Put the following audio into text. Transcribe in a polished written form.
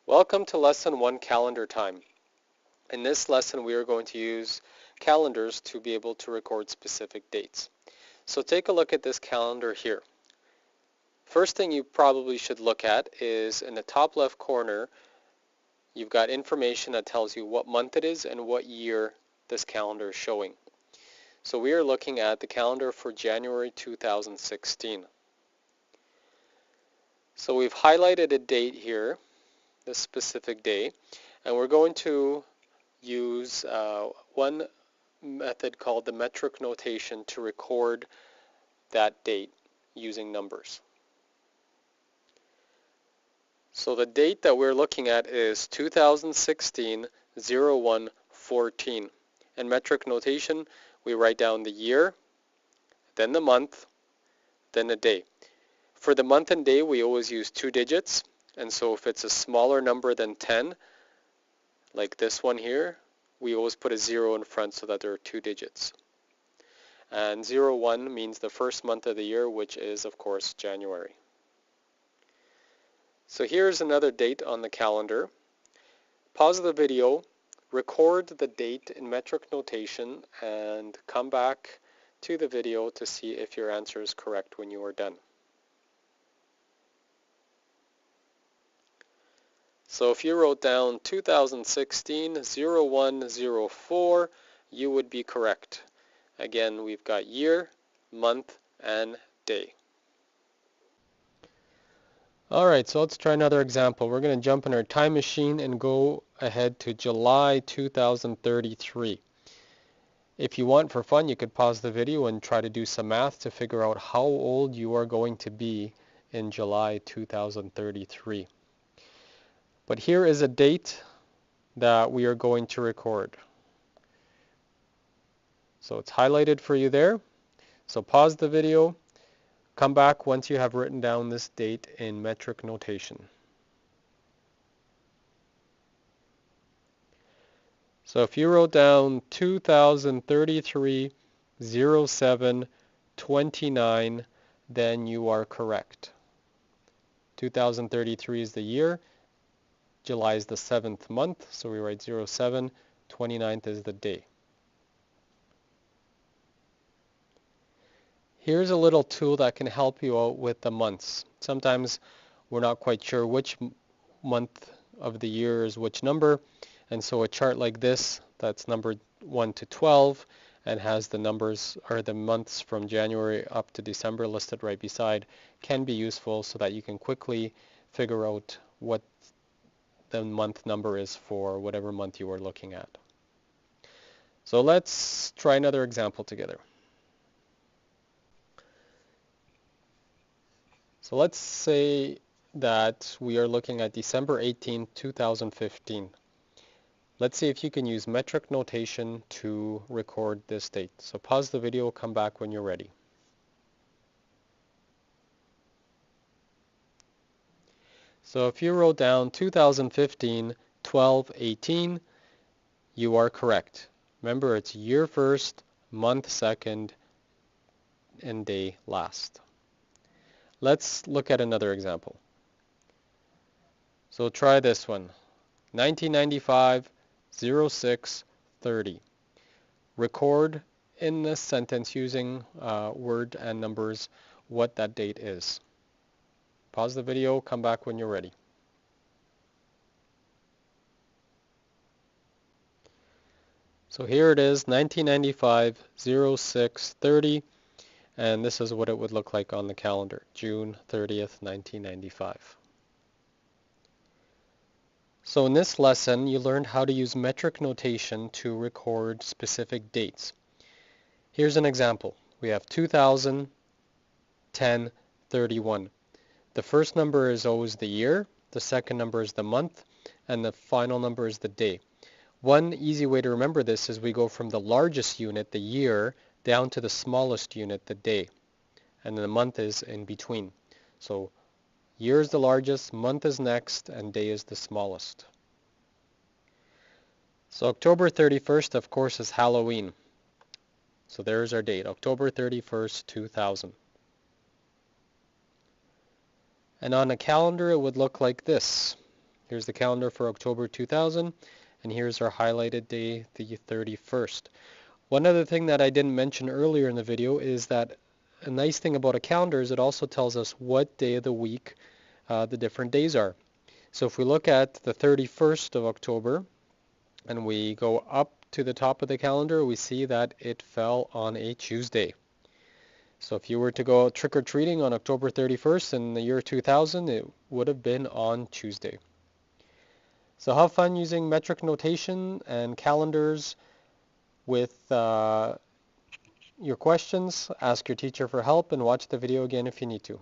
Welcome to Lesson 1 Calendar Time. In this lesson we are going to use calendars to be able to record specific dates. So take a look at this calendar here. First thing you probably should look at is in the top left corner you've got information that tells you what month it is and what year this calendar is showing. So we are looking at the calendar for January 2016. So we've highlighted a date here, this specific day, and we're going to use one method called the metric notation to record that date using numbers. So the date that we're looking at is 2016-01-14. In metric notation, we write down the year, then the month, then the day. For the month and day, we always use 2 digits, and so if it's a smaller number than 10, like this one here, we always put a 0 in front so that there are 2 digits. And 01 means the first month of the year, which is, of course, January. So here's another date on the calendar. Pause the video, record the date in metric notation, and come back to the video to see if your answer is correct when you are done. So if you wrote down 2016-01-04, you would be correct. Again, we've got year, month, and day. Alright, so let's try another example. We're going to jump in our time machine and go ahead to July 2033. If you want for fun, you could pause the video and try to do some math to figure out how old you are going to be in July 2033. But here is a date that we are going to record. So it's highlighted for you there. So pause the video, come back once you have written down this date in metric notation. So if you wrote down 2033-07-29, then you are correct. 2033 is the year. July is the 7th month, so we write 07, 29th is the day. Here's a little tool that can help you out with the months. Sometimes we're not quite sure which month of the year is which number, and so a chart like this that's numbered 1 to 12 and has the numbers or the months from January up to December listed right beside can be useful so that you can quickly figure out what the month number is for whatever month you are looking at. So let's try another example together. So let's say that we are looking at December 18, 2015. Let's see if you can use metric notation to record this date. So pause the video, come back when you're ready. So if you wrote down 2015-12-18, you are correct. Remember, it's year first, month second, and day last. Let's look at another example. So try this one. 1995-06-30. Record in this sentence using word and numbers what that date is. Pause the video, come back when you're ready. So here it is, 1995-06-30, and this is what it would look like on the calendar, June 30th, 1995. So in this lesson, you learned how to use metric notation to record specific dates. Here's an example. We have 2010-31. The first number is always the year, the second number is the month, and the final number is the day. One easy way to remember this is we go from the largest unit, the year, down to the smallest unit, the day, and the month is in between. So year is the largest, month is next, and day is the smallest. So October 31st, of course, is Halloween. So there's our date, October 31st, 2000. And on a calendar, it would look like this. Here's the calendar for October 2000, and here's our highlighted day, the 31st. One other thing that I didn't mention earlier in the video is that a nice thing about a calendar is it also tells us what day of the week the different days are. So if we look at the 31st of October and we go up to the top of the calendar, we see that it fell on a Tuesday. So if you were to go trick-or-treating on October 31st in the year 2000, it would have been on Tuesday. So have fun using metric notation and calendars with your questions. Ask your teacher for help and watch the video again if you need to.